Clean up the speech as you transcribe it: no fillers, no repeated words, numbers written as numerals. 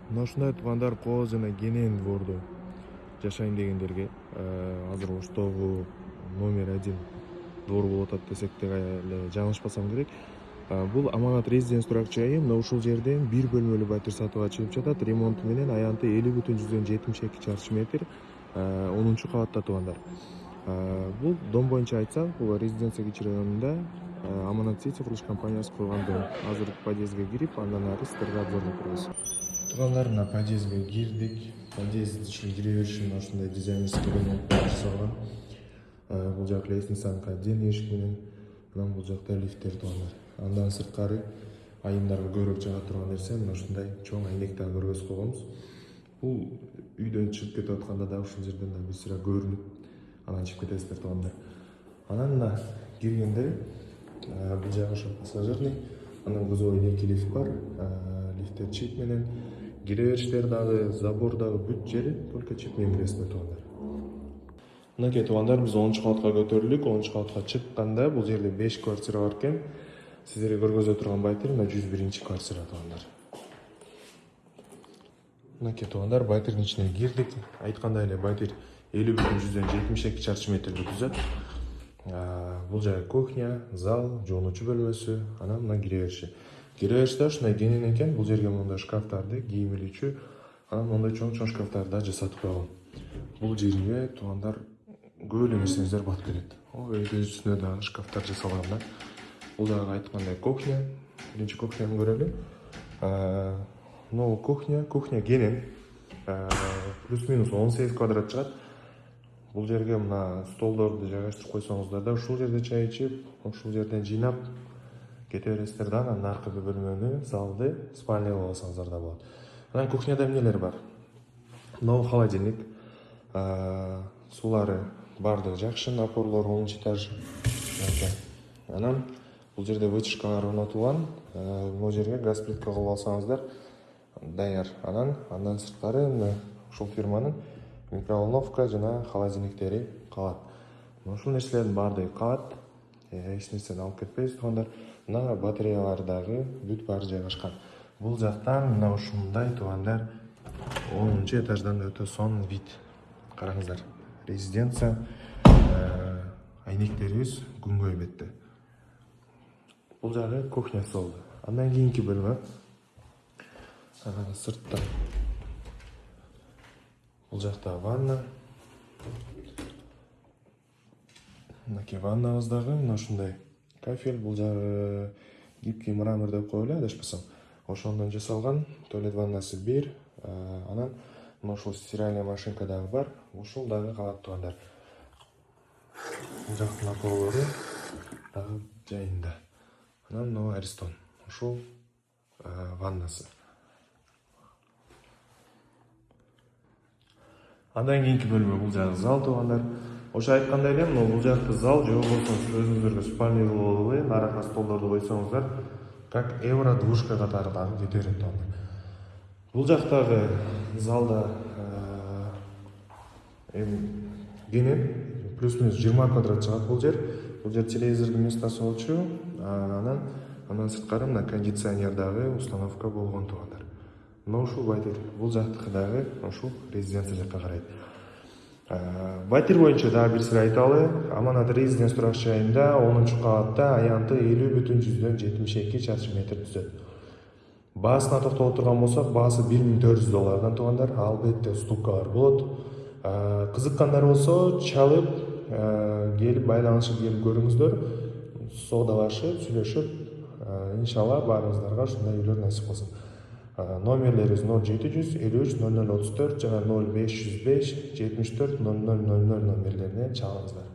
Мына ушундай туугандар Кооз жана Кенен двордо жашайм дегендерге азыр Оштогу номер 1 двор болуп атат десек эле жаңылышпасам керек. Бул Аманат резиденс туракчы жайы. Мына ушул жерден 1 бөлмөлүү батир сатууга чыгып жатат. Ремонту менен аянты 50,72 чарчы метр. 10-кабатта туугандар. Бул дом боюнча айтсак, бул резиденция кичи районунда Аманат Сити курулуш компаниясы курган дом. Азыр подъездге кирип, андан ары сиздерге обзордо турабыз. Туугандар, мына подъездге кирдик. Подъезд ишин кире беришин ушундай дизайнерский ремонт жасалган. Бул жак лестницанын отдельный эшик менен, анан бул жакта лифттер туугандар. Андан сырткары айымдарга көбүрөөк жага турган нерсе мына ушундай чоң айнек дагы көргөзүп койгонбуз. Бул үйдөн чыгып кетип атканда да ушул жерден да бир сыйра көрүнүп, анан чыгып кетесиздер туугандар. Анан мына киргенде бул жагы ошо пассажирный, анан кузовойдо 2 лифт бар. Лифттер чип менен, кире бериштер дагы, забор дагы бүт жери только чип менен киресиздер туугандар. Мынакей туугандар, биз 10-кабатка көтөрүлдүк. 10-кабатка чыкканда бул жерде 5 квартира бар экен. Сиздерге көргөзө турган батир мына 101-квартира туугандар. Мынакей туугандар, батирдин ичине кирдик. Айткандай эле батир 50,72 чарчы метрди түзөт. Бул жай кухня, зал, жуунуучу бөлмөсү, анан мына кире бериши. Кире бериште ушундай кенен экен. Бул жерге мондай шкафтарды, кийим илүүчү, анан мондай чоң шкафтарды да жасатып койгон. Бул жерге туугандар көп эле нерсеңиздер батып кетет. Өйдө үстүнө дагы шкафтар жасалган да. Бул дагы айткандай кухня. Биринчи кухняны көрөлү. Новый кухня кенен. Плюс-минус 18 квадрат чыгат. Бул жерге мына столдорду жайгаштырып койсоңуздар да ушул жерде чай ичип, ушул жерден жыйнап кете бересиздер да, анан аркы бөлмөнү, залды, спальня кылып алсаңыздар да болот. Анан кухняда эмнелер бар? Новый холодильник. Сулары бардыгы жакшы, напорлор 10 этаж. Анан бул жерде вытяжкалар орнотулган. Бул жерге газ плитка кылып алсаңыздар даяр. Андан сырткары ушул фирманын микроволновка жана холодильниктери калат. Ушул нерселердин баардыгы калат. Эч нерсени алып кетпейбиз туугандар. Мына батареялар дагы бүт баары жайгашкан. Бул жактан мына ушундай туугандар 10-этаждан өтө сонун вид. Караңыздар. Резиденция, айнектерибиз күнгөй бетте. Бул жагы кухнясы болду. Андан кийинки бөлмө сыртта. Бул жакта ванна. Мынакей ваннабыз дагы мына ушундай кафель. Бул жагы гибкий мрамор деп коелу, адашпасам. Ошондон жасалган. Туалет ваннасы 1. Анан мына ушул стиральная машинка дагы бар. Ушул дагы калат туугандар. Бул жактын напорлору дагы жайында. Анан мына Аристон. Ушул ваннасы. Андан кийинки бөлмө бул жагы зал туугандар. Ошо айткандай эле, бул жакты зал же болбосо өзүңүздөргө спальня кылып алып, аракка столдорду койсоңуздар, как евро двушка катары дагы кете берет туугандар. Бул жактагы залда кенен плюс-минус 20 квадрат чыгат бул жер. Бул жер телевизордун местосы болчу. Андан сырткары мына кондиционер дагы установка болгон туугандар. Мына ушул батир. Бул жактыкы дагы ушул резиденция жакка карайт. Батир боюнча дагы бир сыйра айталы. Аманат резиденс турак жайында 10-кабатта аянты 50,72 чарчы метр түзөт. Баасына токтолуп турган болсок, баасы $1400 туугандар. Албетте ступкалар болот. Кызыккандар болсо, чалып, келип байланышып келип көрүңүздөр. Соодалашып, сүйлөшүп, иншалла баарыңыздарга ушундай үйлөр насип кылсын. Номерлерибиз 0700 53 0034 жана 0505 74 0000 номерлерине чалыңыздар.